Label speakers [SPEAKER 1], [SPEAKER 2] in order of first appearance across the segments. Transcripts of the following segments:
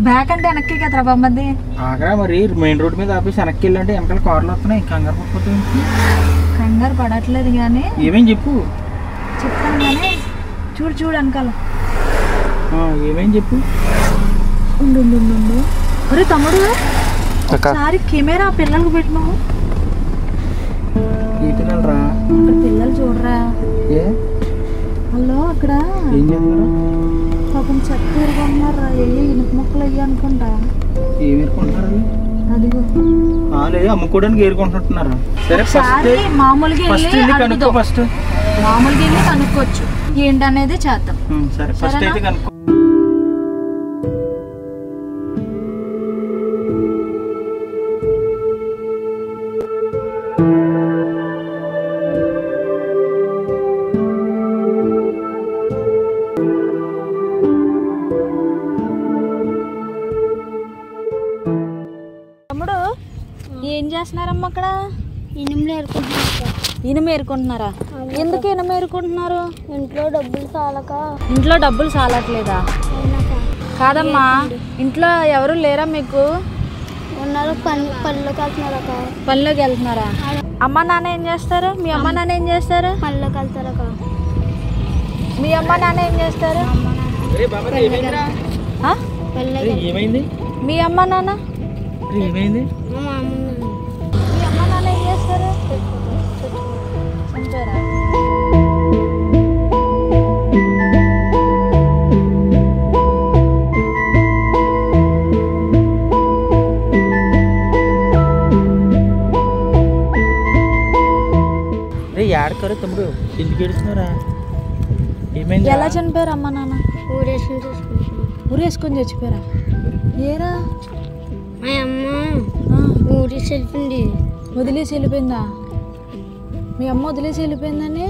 [SPEAKER 1] Back అంటే వెనక్కి కదరా బామ్మది.
[SPEAKER 2] ఆగరా మరి మెయిన్ రోడ్ మీద ఆపేసి వెనక్కి వెళ్ళంటే వెనకాల కార్లు వస్తున్నాయి. కంగారు పడిపోతుంది.
[SPEAKER 1] కంగారు పడట్లేదు కానీ
[SPEAKER 2] ఏమేం చెప్పు.
[SPEAKER 1] చెప్తాను కానీ చూడు వెనకాల
[SPEAKER 2] ఏమేం చెప్పు.
[SPEAKER 1] ఉండు అరే తమ్ముడు ఒకసారి కెమెరా పిల్లలకు పెట్టినావు.
[SPEAKER 2] పిల్లలరా
[SPEAKER 1] అక్కడ పిల్లలు చూడరా. హలో అక్కడ
[SPEAKER 2] ఏం చేస్తున్నారు?
[SPEAKER 1] పాపం చెత్త ఎరుకుంటున్నారా. ఇనుప మొక్కలు అయ్యి అనుకుంటా.
[SPEAKER 2] ఏమి ఎరుకుంటున్నారు?
[SPEAKER 1] అదిగో
[SPEAKER 2] లేదు అమ్ముకోవడానికి ఏరుకుంటున్నారా? సరే
[SPEAKER 1] మామూలుగా
[SPEAKER 2] ఫస్ట్
[SPEAKER 1] మామూలుగా వెళ్ళి కనుక్కోవచ్చు ఏంటనేది చేద్దాం.
[SPEAKER 2] సరే ఫస్ట్ అయితే కనుక్కో.
[SPEAKER 1] తమ్ముడు ఏం చేస్తున్నారమ్మా అక్కడ? ఇనుము ఏరుకుంటున్నారా? ఎందుకు ఇనుము ఏరుకుంటున్నారు? ఇంట్లో డబ్బులు సాలట్లేదా? కాదమ్మా ఇంట్లో ఎవరు లేరా మీకు? పనిలోకి వెళ్తున్నారా? అమ్మ నాన్న ఏం చేస్తారు? మీ అమ్మ నాన్న ఏం చేస్తారు?
[SPEAKER 3] పనిలోకి వెళ్తారా?
[SPEAKER 1] మీ అమ్మ నాన్న ఏం చేస్తారు?
[SPEAKER 2] ఏమైంది?
[SPEAKER 1] మీ అమ్మ నాన్న
[SPEAKER 2] ఏమైంది?
[SPEAKER 1] మీ అమ్మ నాన్న ఏం చేస్తారు? చంపారా?
[SPEAKER 2] ఏడకరు తమ్ముడు ఎందుకు ఏడుస్తున్నారా? ఏమైంది?
[SPEAKER 1] ఎలా చనిపోయారు అమ్మ నాన్న? ఊరేసుకొని చచ్చిపోయారా? ఏరా
[SPEAKER 3] మా అమ్మ ఊరేసి వెళ్ళిపోయింది.
[SPEAKER 1] వదిలేసి వెళ్ళిపోయిందా? మీ అమ్మ వదిలేసి వెళ్ళిపోయిందని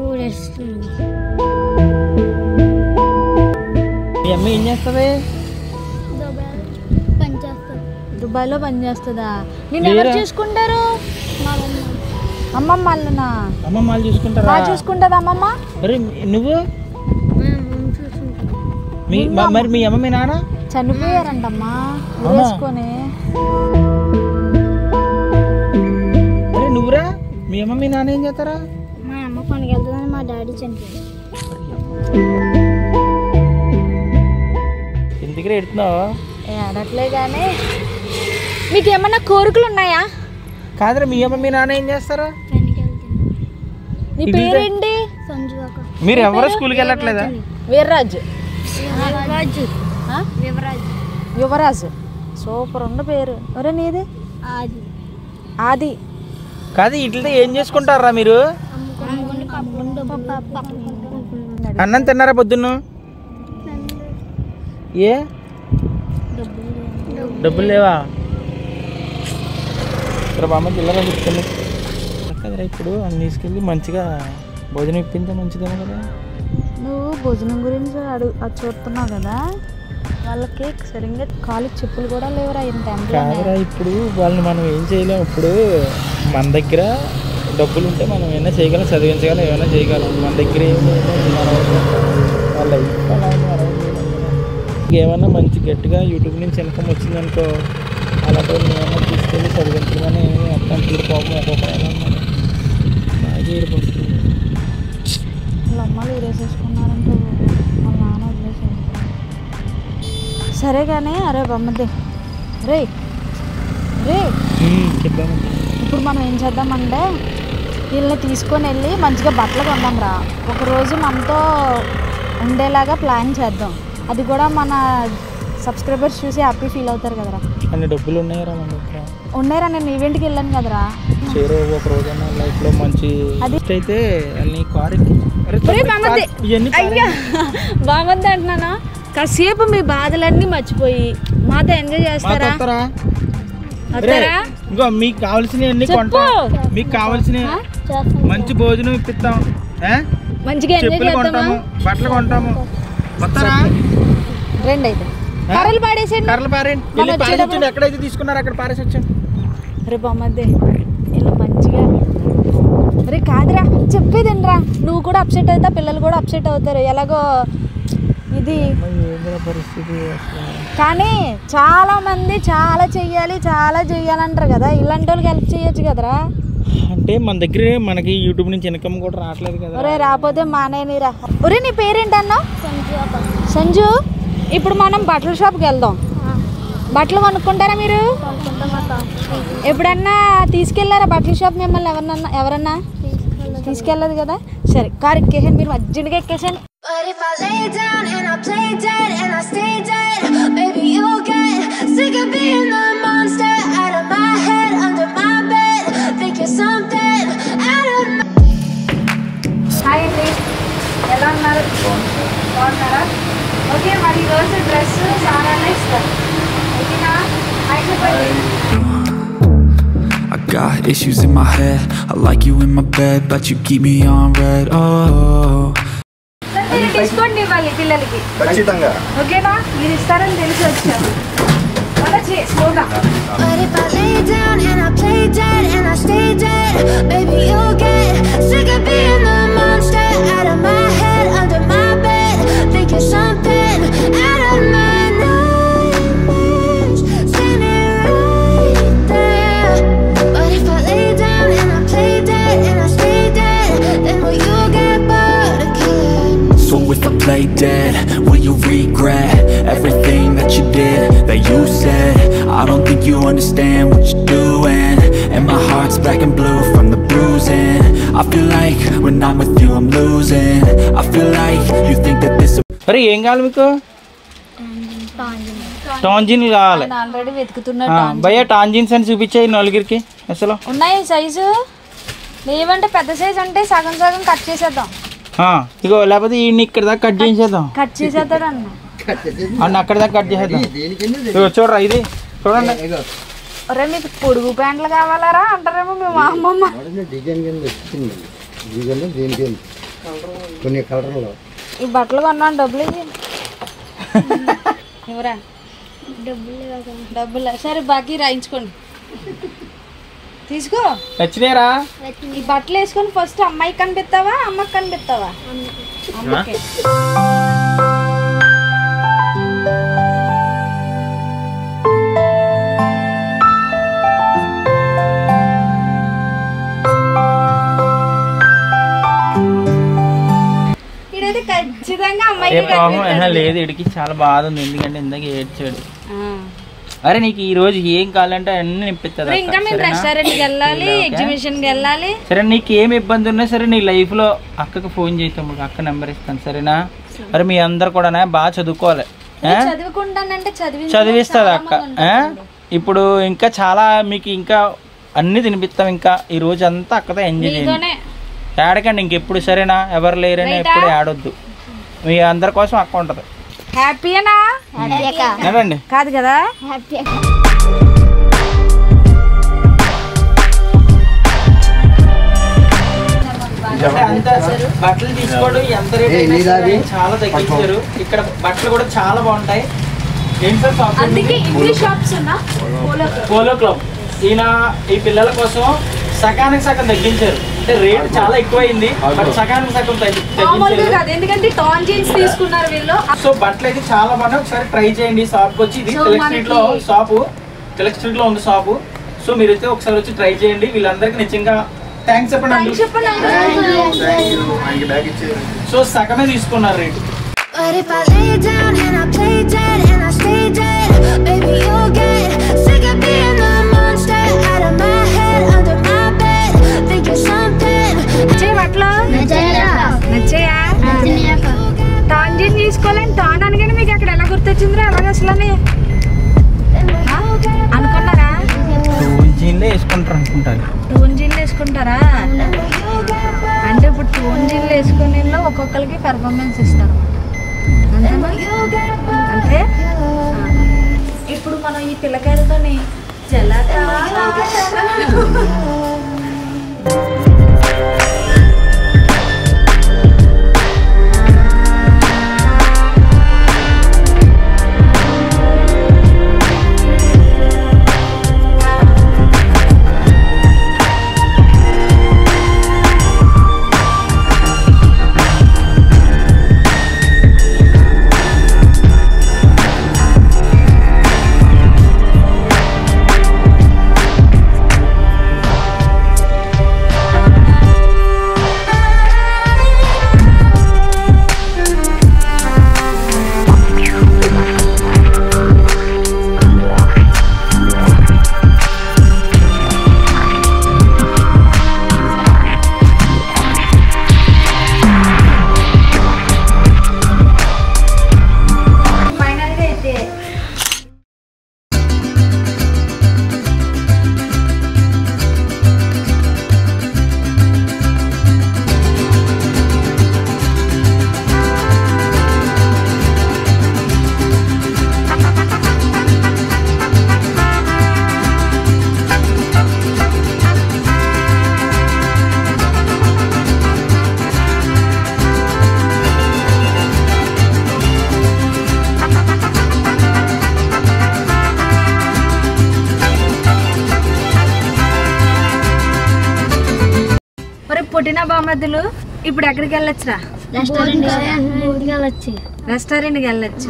[SPEAKER 3] ఊరేస్తుంది.
[SPEAKER 2] మీ అమ్మ ఏం చేస్తుంది?
[SPEAKER 1] దుబాయ్లో పని చేస్తుందా? నేను ఎవరు చూసుకుంటారు? అమ్మమ్మ వాళ్ళనా?
[SPEAKER 2] అమ్మమ్మ వాళ్ళు చూసుకుంటారా?
[SPEAKER 1] బాగా చూసుకుంటుంది అమ్మమ్మ.
[SPEAKER 2] మరి నువ్వు మరి మీ అమ్మ మీ నాన్న
[SPEAKER 1] చనిపోయారంటమ్మా ఊరేసుకొని.
[SPEAKER 2] అరే నువ్వురా మీ అమ్మ మీ నాన్న ఏం చేస్తారా?
[SPEAKER 3] మా అమ్మ పనికి వెళ్తుందని మా డాడీ చనిపోయాడు.
[SPEAKER 2] ఎందుకు ఎడుతున్నావు?
[SPEAKER 1] ఏడట్లే కానీ మీకు ఏమన్నా కోరికలు ఉన్నాయా?
[SPEAKER 2] కాదురా మీ అమ్మ మీ నాన్న ఏం చేస్తారా?
[SPEAKER 1] నీ పేరేంటి?
[SPEAKER 3] సంజు అక్క.
[SPEAKER 2] మీరు ఎవరు స్కూల్కి వెళ్ళట్లేదా?
[SPEAKER 1] వీర్రాజు.
[SPEAKER 3] యువరాజు.
[SPEAKER 1] సూపర్ ఉన్న పేరు. ఒరే నీది? ఆది.
[SPEAKER 2] కాదు ఇట్లా ఏం చేసుకుంటారా మీరు? అన్నం తిన్నారా పొద్దున్న? ఏ డబ్బులు లేవా? బామ్మ చిల్లరా చెప్తాను కదరా. ఇప్పుడు అన్ని తీసుకెళ్ళి మంచిగా భోజనం ఇప్పించే మంచిదేమో కదా.
[SPEAKER 1] నువ్వు భోజనం గురించి అది చూస్తున్నావు కదా, వాళ్ళకి సరిగ్గా కాలికి చెప్పులు కూడా లేవురా.
[SPEAKER 2] కాదురా ఇప్పుడు వాళ్ళని మనం ఏం చేయలేము. ఇప్పుడు మన దగ్గర డబ్బులు ఉంటే మనం ఏమైనా చేయగలం, చదివించగలం, ఏమైనా చేయగలం. మన దగ్గర వాళ్ళ ఏమన్నా మంచి గట్టిగా యూట్యూబ్ నుంచి ఇన్కమ్ వచ్చిందనుకో, అలాంటి ఏమైనా తీసుకెళ్ళి చదివించమని అర్థం కోపం ఒక్కొక్కరైనా నాకే ఏడిపోతుంది.
[SPEAKER 1] వాళ్ళ అమ్మాలు ఊరేసేసుకున్నారంటే వాళ్ళ నాన్న వదిలేసారు. సరే కానీ అరే బొమ్మది రే
[SPEAKER 2] చెప్పాము.
[SPEAKER 1] ఇప్పుడు మనం ఏం చేద్దామంటే వీళ్ళని తీసుకొని వెళ్ళి మంచిగా బట్టలు కొందాం రా. ఒకరోజు మనతో ఉండేలాగా ప్లాన్ చేద్దాం. అది కూడా మన సబ్స్క్రైబర్స్ చూసి హ్యాపీ ఫీల్ అవుతారు కదరా.
[SPEAKER 2] అన్ని డబ్బులు ఉన్నాయరా మన దగ్గర?
[SPEAKER 1] ఉన్నారా, నేను ఈవెంట్కి వెళ్ళాను కదరా.
[SPEAKER 2] ఒక రోజైనా లైఫ్లో మంచి అయితే అన్ని కారు
[SPEAKER 1] బాగుంది అంటున్నానా. కాసేపు మీ బాధలన్నీ మర్చిపోయి మాతో ఎంజాయ్ చేస్తారా?
[SPEAKER 2] ఇంకో మీకు కావాల్సినవన్నీ కొంటాం. మీకు కావాల్సిన మంచి భోజనం ఇప్పిస్తాం,
[SPEAKER 1] మంచిగా ఎంజాయ్
[SPEAKER 2] కొంటాము, బట్టలు కొంటాము.
[SPEAKER 1] రెండు అయితే కర్రలు పాడేసేయండి.
[SPEAKER 2] ఎక్కడైతే తీసుకున్నారో అక్కడ పారేసి వచ్చాను.
[SPEAKER 1] అరే బామ్మద్దే ఇలా మంచిగా. అరే కాదురా చెప్పేదండ్రా, నువ్వు కూడా అప్సెట్ అవుతా, పిల్లలు కూడా అప్సెట్ అవుతారు. ఎలాగో ఇది
[SPEAKER 2] పరిస్థితి అసలు.
[SPEAKER 1] కానీ చాలా మంది చాలా చెయ్యాలంటారు కదా, ఇలాంటి వాళ్ళకి హెల్ప్ చేయొచ్చు కదరా.
[SPEAKER 2] అంటే మన దగ్గర మనకి యూట్యూబ్ నుంచి ఇన్కమ్ కూడా రావట్లేదు కదా.
[SPEAKER 1] ఒరే రాకపోతే మానేనిరా. ఒరే నీ పేరేంటన్నా? సంజు. ఇప్పుడు మనం బట్టల షాప్కి వెళ్దాం. బట్టలు కొనుక్కుంటారా మీరు? ఎప్పుడన్నా తీసుకెళ్లారా బట్టల షాప్ మిమ్మల్ని? ఎవరన్నా తీసుకెళ్ళదు కదా. సరే కారు ఎక్కేసాను, మీరు అర్జెంట్గా ఎక్కేసాను. హాయ్ అండి, ఎలా ఉన్నారు? బాగున్నారా? ఓకే, మరి ఈరోజు డ్రెస్ చాలా ఇస్తారు. ఓకేనా? హాయ్ చెప్పండి.
[SPEAKER 4] I got issues in my head. I like you in my bed, but you keep me on red. Oh.
[SPEAKER 1] Discount ఇవ్వాలి పిల్లలకి
[SPEAKER 5] ఖచ్చితంగా.
[SPEAKER 1] ఓకేనా? మీరు ఇస్తారని తెలిసి వచ్చాను. స్లోగా.
[SPEAKER 6] But if I lay down and I play dead and I stay dead, baby you'll get sick of being the monster out of my head, under my bed, thinking something out of my nightmares, standing right there. But if I lay down and I play dead and I stay dead, then will you get bored again?
[SPEAKER 4] So if I play dead, will you regret everything that you did, that you said? I don't think you understand what you're doing, and my heart's black and blue from the bruising. I feel like when I'm with you I'm losing. I feel like you think that this.
[SPEAKER 2] అరే ఏం కావాలి మీకు? టాంజిన్ కావాలి.
[SPEAKER 1] Already వెతుకుతున్నాడు.
[SPEAKER 2] భయ్యా టాంజిన్స్ అని చూపించాయి నలుగురికి. అసలు
[SPEAKER 1] ఉన్నాయి సైజు లేవంటే పెద్ద సైజు అంటే సగం సగం కట్ చేసేద్దాం.
[SPEAKER 2] ఇగో లేకపోతే ఈ ఇక్కడ దాకా కట్ చేసేద్దాం.
[SPEAKER 1] కట్ చేసేద్దాడు
[SPEAKER 2] అన్న అక్కడ దాకా కట్ చేసేద్దాం. ఇగో చూడరా, ఇది చూడండి.
[SPEAKER 1] ఒరే మీకు పొడుగు ప్యాంట్లు కావాలరా అంటారేమో మీ మా అమ్మమ్మ. ఈ బట్టలు కొన్నాను, డబ్బులు ఇవ్వరా? డబ్బులు సరే బాకీ రాయించుకోండి. తీసుకో.
[SPEAKER 2] నచ్చినారా?
[SPEAKER 1] ఈ బట్టలు వేసుకొని ఫస్ట్ అమ్మాయికి కనిపిస్తావా అమ్మకి కనిపిస్తావా? అమ్మకి. ఇదైతే ఖచ్చితంగా అమ్మాయికి
[SPEAKER 2] లేదు, ఇడికి చాలా బాధ ఉంది. ఎందుకంటే ఇందాక ఏడ్చాడు. అరే నీకు ఈ రోజు ఏం కావాలంటే అన్ని నింపిస్తుంది.
[SPEAKER 1] ఇంకా మేము రెస్టారెంట్కి వెళ్ళాలి, ఎగ్జిబిషన్కి వెళ్ళాలి.
[SPEAKER 2] సరే నీకు ఏమి ఇబ్బంది ఉన్నా సరే నీ లైఫ్ లో అక్కకి ఫోన్ చేస్తాము, అక్క నెంబర్ ఇస్తాను సరేనా? మరి మీ అందరు కూడా బాగా చదువుకోవాలి.
[SPEAKER 1] చదువుకుంటానంటే
[SPEAKER 2] చదివిస్తుంది అక్క. ఇప్పుడు ఇంకా చాలా మీకు ఇంకా అన్ని తినిపిస్తాం. ఇంకా ఈ రోజు అంతా అక్కతో ఎంజాయ్ చేయండి. ఏడకండి ఇంకెప్పుడు సరేనా? ఎవరు లేరని ఎప్పుడు ఏడొద్దు. మీ అందరి కోసం అక్క ఉంటుంది.
[SPEAKER 1] హ్యాపీయేనా?
[SPEAKER 2] ఏనండి
[SPEAKER 1] కాదు కదా?
[SPEAKER 2] బట్టలు తీసుకోవడం ఎంత రేట్ చాలా తగ్గించారు. ఇక్కడ బట్టలు కూడా చాలా బాగుంటాయి. ఏంటి సార్ షాప్?
[SPEAKER 1] అందుకే ఇంగ్లీష్ షాప్స్ ఉన్నా
[SPEAKER 2] పోలో క్లబ్ ఈయన ఈ పిల్లల కోసం సగానికి సగం తగ్గించారు. అంటే రేట్ చాలా ఎక్కువైంది, బట్ సగానికి సగం తగ్గించారు.
[SPEAKER 1] ఎందుకంటే టాన్ జీన్స్ తీసుకున్నారు వీళ్ళు.
[SPEAKER 2] సో బట్టలు అయితే చాలా బాగున్నాయి. ఒకసారి ట్రై చేయండి. షాప్కి వచ్చి ఇది తిలక్ స్ట్రీట్ లో షాపు, తిలక్ స్ట్రీట్ లో ఉంది షాపు. సో మీరైతే ఒకసారి వచ్చి ట్రై చేయండి. వీళ్ళందరికీ నిజంగా థ్యాంక్స్ చెప్పండి. సో సగమే తీసుకున్నారు rate.
[SPEAKER 6] But if I lay down and I play dead and I stay dead, baby you'll get sick of being the monster out of my head, under my bed, thinking something.
[SPEAKER 1] నచ్చాయా? Tan jeans తీసుకోవాలని tan అనగానే మీకు అక్కడ ఎలా గుర్తొచ్చిందిరా? అలాగ అసలు అనుకున్నారా?
[SPEAKER 2] Toon జీన్లే వేసుకుంటారు అనుకుంటారు.
[SPEAKER 1] టూన్ జీన్లు వేసుకుంటారా? అంటే ఇప్పుడు టూన్ జీన్లు వేసుకునే ఒక్కొక్కరికి పెర్ఫార్మెన్స్ ఇస్తారు. అంటే ఇప్పుడు మనం ఈ పిల్లకాయలతోని చెల్లక పుట్టిన బామద్దులు ఇప్పుడు ఎక్కడికి వెళ్ళొచ్చురా? రెస్టారెంట్కి వెళ్ళొచ్చు,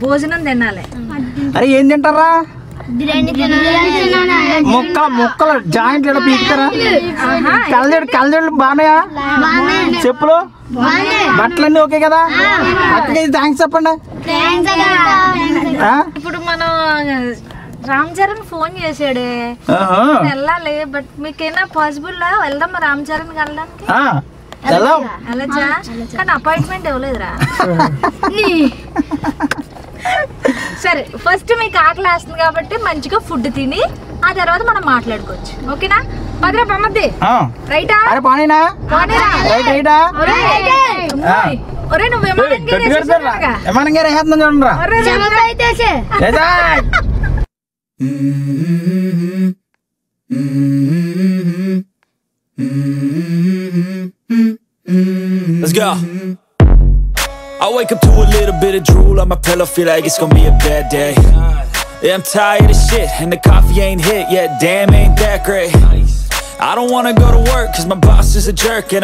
[SPEAKER 1] భోజనం తినాలి.
[SPEAKER 2] అరే ఏం తింటారా? ముక్కలు జాయింట్ పీకుతారా? కళ్ళజోడు బాగున్నాయా? చెప్పులు బట్టలన్నీ ఓకే కదా? అక్కడికి థ్యాంక్స్ చెప్పండి.
[SPEAKER 1] ఇప్పుడు మనం రామ్ చరణ్ ఫోన్ చేసాడే, వెళ్ళాలి. బట్ మీకేనా పాసిబుల్ వెళ్దాం రామ్ చరణ్ వెళ్ళడానికి? వెళ్ళచ్చా? కానీ అపాయింట్మెంట్ ఇవ్వలేదురా. సరే, ఫస్ట్ మీకు ఆకలి వేస్తుంది కాబట్టి మంచిగా ఫుడ్ తిని ఆ తర్వాత మనం మాట్లాడుకోవచ్చు. ఓకేనా? పదరా బొమ్మద్ది. రైటా? ఒరే నువ్వు
[SPEAKER 2] విమానం గారు
[SPEAKER 4] Let's go. I wake up to a little bit of drool on my pillow, feel like it's gonna be a bad day. Yeah, I'm tired of shit, and the coffee ain't hit yet, damn ain't that great. I don't wanna go to work, cause my boss is a jerk and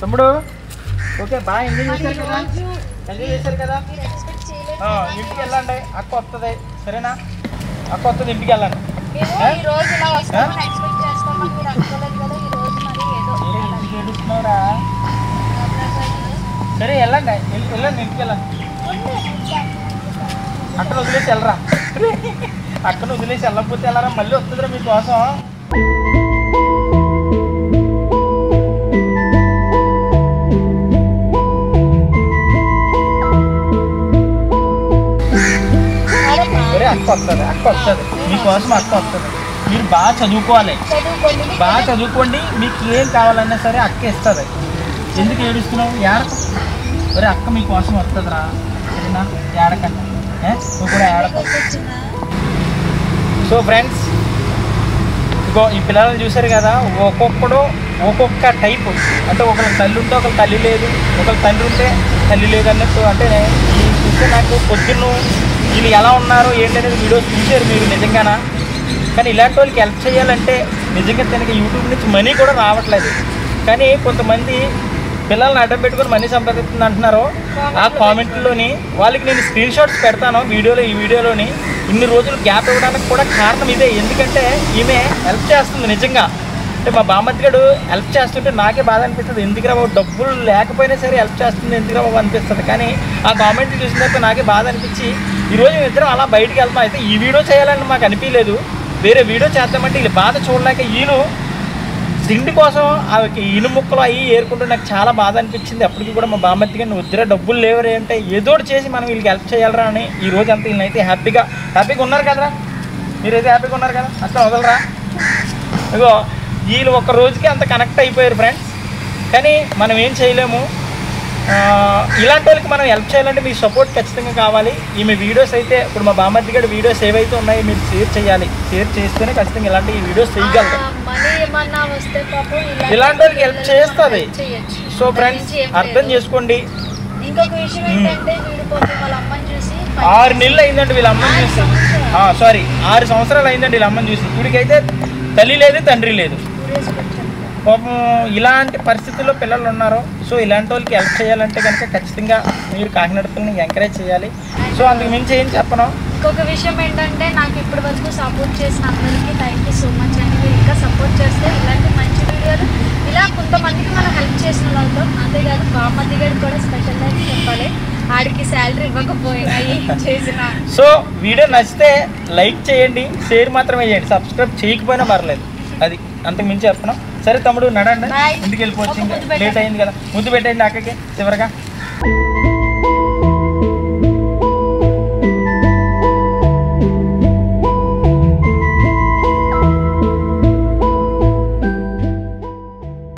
[SPEAKER 2] తమ్ముడు okay బాగా enjoy చేశారు కదా? ఇంటికి వెళ్ళండి, అక్క వస్తుంది. సరేనా? అక్క వస్తుంది, ఇంటికి వెళ్ళండి. సరే వెళ్ళండి, ఇంటికి వెళ్ళండి. అక్కను వదిలేసి వెళ్ళరా? అక్కను వదిలేసి వెళ్ళకపోతే వెళ్ళరా? మళ్ళీ వస్తుందిరా మీకోసం. అక్క వస్తుంది మీకోసం, అక్క వస్తుంది. మీరు బాగా చదువుకోవాలి, బాగా చదువుకోండి. మీకు ఏం కావాలన్నా సరే అక్క ఇస్తుంది. ఎందుకు ఏడుస్తున్నావు? ఏడకు. ఒరే అక్క మీకోసం వస్తుందిరా. సరేనా? ఏడకండి, నువ్వు కూడా ఏడకు. సో ఫ్రెండ్స్, ఇగో ఈ పిల్లల్ని చూసారు కదా, ఒక్కొక్కడు ఒక్కొక్క టైపు. అంటే ఒకరికి తల్లి ఉంటే ఒకరికి తల్లి లేదు, ఒకరికి తండ్రి ఉంటే తల్లి లేదు అన్నట్టు. అంటే ఈ చూస్తే నాకు పొద్దున్న వీళ్ళు ఎలా ఉన్నారు ఏంటనేది వీడియోస్ చూసారు మీరు నిజంగానా. కానీ ఇలాంటి వాళ్ళకి హెల్ప్ చేయాలంటే నిజంగా తనకి యూట్యూబ్ నుంచి మనీ కూడా రావట్లేదు. కానీ కొంతమంది పిల్లల్ని అడ్డం పెట్టుకొని మనీ సంపాదిస్తుంది అంటున్నారు. ఆ కామెంట్లోని వాళ్ళకి నేను స్క్రీన్ షాట్స్ పెడతాను ఈ వీడియోలోని. ఇన్ని రోజులు గ్యాప్ ఇవ్వడానికి కూడా కారణం ఇదే. ఎందుకంటే ఈమె హెల్ప్ చేస్తుంది నిజంగా. అంటే మా బామ్మద్దిగాడు హెల్ప్ చేస్తుంటే నాకే బాధ అనిపిస్తుంది. ఎందుకురా బాబు, డబ్బులు లేకపోయినా సరే హెల్ప్ చేస్తుంది ఎందుకురా బాబు అనిపిస్తుంది. కానీ ఆ కామెంట్ చూసిన తర్వాత నాకే బాధ అనిపించి ఈరోజు ఇద్దరం అలా బయటికి వెళ్తాం. అయితే ఈ వీడియో చేయాలని మాకు అనిపించలేదు, వేరే వీడియో చేద్దామంటే వీళ్ళు బాధ చూడలేక వీళ్ళు తిండి కోసం ఆ ఇను ముక్కలు అవి ఏరుకుంటూ నాకు చాలా బాధ అనిపించింది. అప్పటికి కూడా మా బామ్మద్దిగా నువ్వు వద్దురా డబ్బులు లేవరే అంటే ఏదోటి చేసి మనం వీళ్ళకి హెల్ప్ చేయాలరా అని ఈ రోజు అంతా వీళ్ళనైతే హ్యాపీగా ఉన్నారు కదరా? మీరైతే హ్యాపీగా ఉన్నారు కదా? అక్కడ వదలరా. ఇగో వీళ్ళు ఒక రోజుకి అంత కనెక్ట్ అయిపోయారు ఫ్రెండ్స్. కానీ మనం ఏం చేయలేము. ఇలాంటి వాళ్ళకి మనం హెల్ప్ చేయాలంటే మీ సపోర్ట్ ఖచ్చితంగా కావాలి. ఈమె వీడియోస్ అయితే ఇప్పుడు మా బామ్మర్ది గారి వీడియోస్ ఏవైతే ఉన్నాయో మీరు షేర్ చేయాలి. షేర్ చేస్తేనే ఖచ్చితంగా ఇలాంటి ఈ వీడియోస్ చేయగలరు. ఇలాంటి వాళ్ళకి హెల్ప్ చేస్తుంది. సో ఫ్రెండ్స్ అర్థం చేసుకోండి.
[SPEAKER 1] ఇంకొక విషయం ఏంటంటే వీడు పోతే వాళ్ళ అమ్మని చూసి
[SPEAKER 2] 6 నెలలు అయిందండి వీళ్ళ అమ్మని చూసి. 6 సంవత్సరాలు అయిందండి వీళ్ళ అమ్మని చూసి. వీడికైతే తల్లి లేదు తండ్రి లేదు. పాపం ఇలాంటి పరిస్థితుల్లో పిల్లలు ఉన్నారు. సో ఇలాంటి వాళ్ళకి హెల్ప్ చేయాలంటే కనుక ఖచ్చితంగా మీరు కాకినాడ పిల్లల్ని ఎంకరేజ్ చేయాలి. సో అందుకు మించి ఏం చెప్పను.
[SPEAKER 1] ఇంకొక విషయం ఏంటంటే నాకు ఇప్పటి వరకు సపోర్ట్ చేసిన అందరికీ థ్యాంక్ యూ సో మచ్ అండి. మీరు ఇంకా సపోర్ట్ చేస్తే ఇలాంటి మంచి వీడియోలు ఇలా కొంతమందికి మనం హెల్ప్ చేసిన వాళ్ళతో. అంతేకాదు బామ్మది గారికి కూడా స్పెషల్ థ్యాంక్స్ చెప్పాలి. ఆడికి శాలరీ ఇవ్వకపోయినా ఏం చేసినా.
[SPEAKER 2] సో వీడియో నచ్చితే లైక్ చేయండి, షేర్ మాత్రమే చేయండి, సబ్స్క్రైబ్ చేయకపోయినా పర్లేదు. అది అంతకు మించి చెప్తున్నాం. సరే తమ్ముడు నడండి, ఇంటికి వెళ్ళిపోవచ్చు, ఇంకా లేట్ అయింది కదా. ముద్దు పెట్టండి అక్కకి చివరిగా.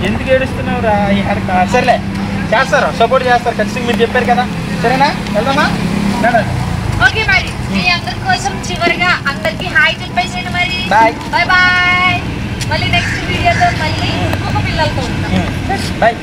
[SPEAKER 2] ఎందుకు ఏడుస్తున్నావు రా? సరేలే చేస్తారు, సపోర్ట్ చేస్తారు ఖచ్చితంగా. మీరు చెప్పారు కదా. సరేనా, వెళ్దామా? నడండి.
[SPEAKER 1] ఓకే మరి మీ అందరి కోసం చివరిగా అందరికి హాయ్ చెప్పేసేయండి మరి.
[SPEAKER 2] Bye
[SPEAKER 1] bye bye. మళ్ళీ నెక్స్ట్ వీడియోతో మళ్ళీ ఇంకొక పిల్లలతో ఉంటాం.
[SPEAKER 2] బాయ్.